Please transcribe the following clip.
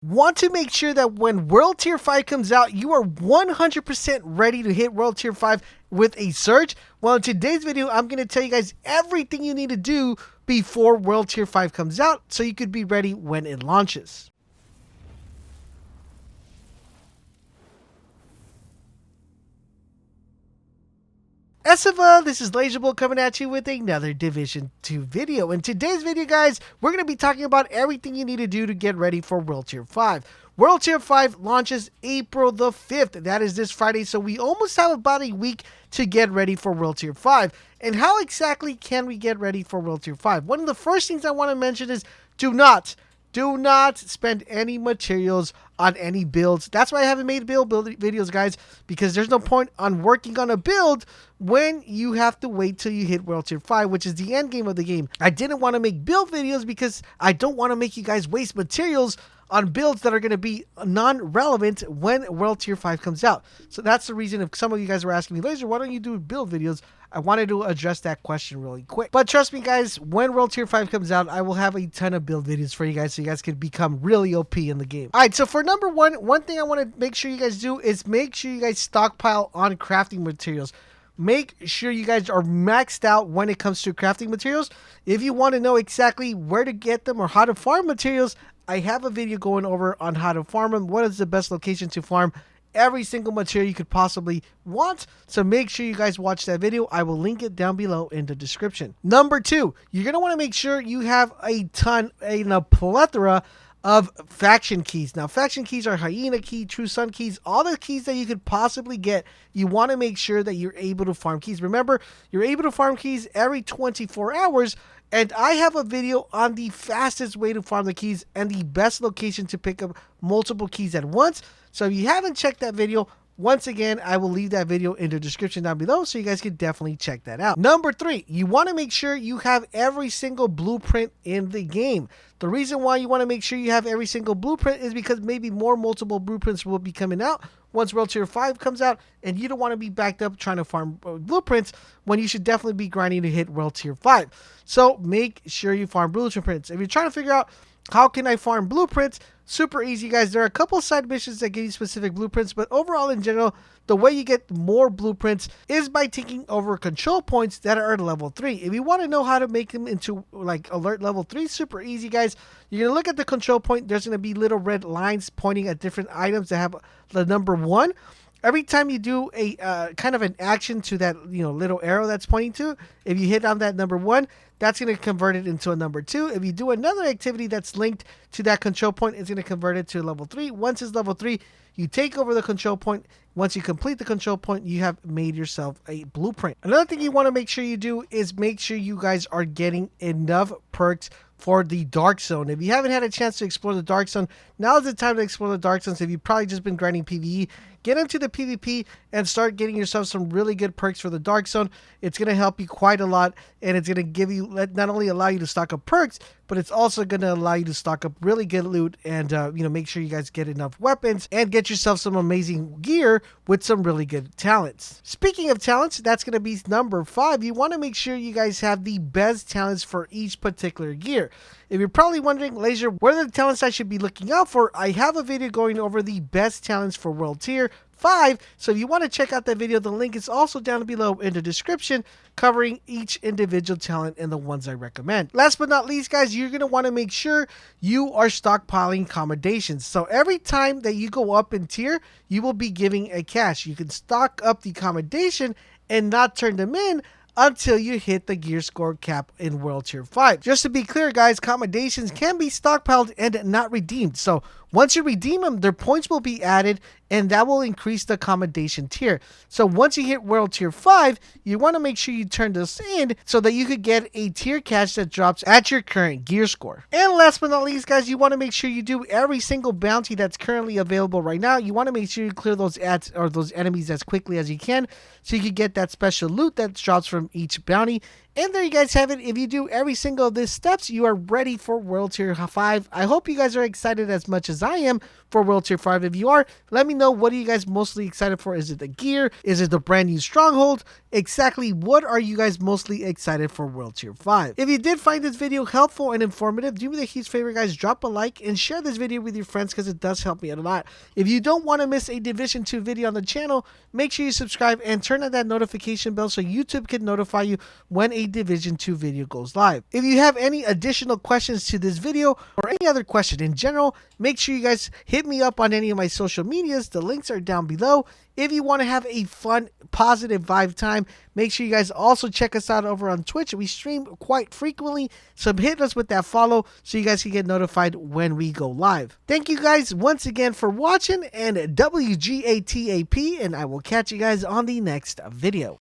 Want to make sure that when World Tier 5 comes out, you are 100% ready to hit World Tier 5 with a surge? Well, in today's video, I'm going to tell you guys everything you need to do before World Tier 5 comes out so you could be ready when it launches. Estiva, this is LaserBull coming at you with another Division 2 video. In today's video, guys, we're going to be talking about everything you need to do to get ready for World Tier 5. World Tier 5 launches April the 5th. That is this Friday, so we almost have about a week to get ready for World Tier 5. And how exactly can we get ready for World Tier 5? One of the first things I want to mention is do not spend any materials on any builds. That's why I haven't made build videos, guys, because there's no point on working on a build when you have to wait till you hit World Tier 5, which is the end game of the game. I didn't want to make build videos because I don't want to make you guys waste materials on builds that are going to be non-relevant when World Tier 5 comes out. So that's the reason if some of you guys were asking me, Laser, why don't you do build videos? I wanted to address that question really quick. But trust me, guys, when World Tier 5 comes out, I will have a ton of build videos for you guys so you guys can become really OP in the game. All right, so for number one thing I want to make sure you guys do is make sure you guys stockpile on crafting materials. Make sure you guys are maxed out when it comes to crafting materials. If you want to know exactly where to get them or how to farm materials, I have a video going over on how to farm them. What is the best location to farm every single material you could possibly want. So make sure you guys watch that video. I will link it down below in the description. Number two, you're going to want to make sure you have a plethora of faction keys. Now, faction keys are Hyena key, True Sun keys, all the keys that you could possibly get. You want to make sure that you're able to farm keys. Remember, you're able to farm keys every 24 hours. And I have a video on the fastest way to farm the keys and the best location to pick up multiple keys at once. So if you haven't checked that video, once again, I will leave that video in the description down below so you guys can definitely check that out. Number three, you want to make sure you have every single blueprint in the game. The reason why you want to make sure you have every single blueprint is because maybe multiple blueprints will be coming out once World Tier 5 comes out, and you don't want to be backed up trying to farm blueprints when you should definitely be grinding to hit World Tier 5. So make sure you farm blueprints. If you're trying to figure out how can I farm blueprints, super easy, guys. There are a couple side missions that give you specific blueprints, but overall in general, the way you get more blueprints is by taking over control points that are at level 3. If you want to know how to make them into like alert level 3, super easy, guys. You're going to look at the control point. There's going to be little red lines pointing at different items that have the number 1. Every time you do a kind of an action to that little arrow that's pointing to, if you hit on that number 1, that's going to convert it into a number 2. If you do another activity that's linked to that control point, it's going to convert it to level 3. Once it's level 3, you take over the control point. Once you complete the control point, you have made yourself a blueprint. Another thing you want to make sure you do is make sure you guys are getting enough perks for the Dark Zone. If you haven't had a chance to explore the Dark Zone, now is the time to explore the Dark Zones. If you've probably just been grinding PvE, get into the PvP and start getting yourself some really good perks for the Dark Zone. It's going to help you quite a lot, and it's going to give you, not only allow you to stock up perks, but it's also going to allow you to stock up really good loot and make sure you guys get enough weapons and get yourself some amazing gear with some really good talents. Speaking of talents, that's going to be number 5. You want to make sure you guys have the best talents for each particular gear. If you're probably wondering, Laser, what are the talents I should be looking out for? I have a video going over the best talents for World Tier 5. So if you want to check out that video, the link is also down below in the description, covering each individual talent and the ones I recommend. Last but not least, guys, you're going to want to make sure you are stockpiling accommodations. So every time that you go up in tier, you will be giving a cash. You can stock up the accommodation and not turn them in until you hit the gear score cap in World Tier 5. Just to be clear, guys, accommodations can be stockpiled and not redeemed. So once you redeem them, their points will be added, and that will increase the accommodation tier. So once you hit World Tier 5, you want to make sure you turn this in so that you could get a tier cash that drops at your current gear score. And last but not least, guys, you want to make sure you do every single bounty that's currently available right now. You want to make sure you clear those ads or those enemies as quickly as you can so you can get that special loot that drops from each bounty. And there you guys have it. If you do every single of these steps, you are ready for World Tier 5. I hope you guys are excited as much as I am for World Tier 5. If you are, let me know, what are you guys mostly excited for? Is it the gear? Is it the brand new stronghold? Exactly what are you guys mostly excited for World Tier 5? If you did find this video helpful and informative, do me a huge favor, guys, drop a like and share this video with your friends because it does help me out a lot. If you don't want to miss a Division 2 video on the channel, make sure you subscribe and turn on that notification bell so YouTube can notify you when a Division 2 video goes live. If you have any additional questions to this video or any other question in general, make sure you guys hit me up on any of my social medias. The links are down below. If you want to have a fun, positive vibe time, make sure you guys also check us out over on Twitch. We stream quite frequently, so hit us with that follow so you guys can get notified when we go live. Thank you guys once again for watching, and WGATAP, and I will catch you guys on the next video.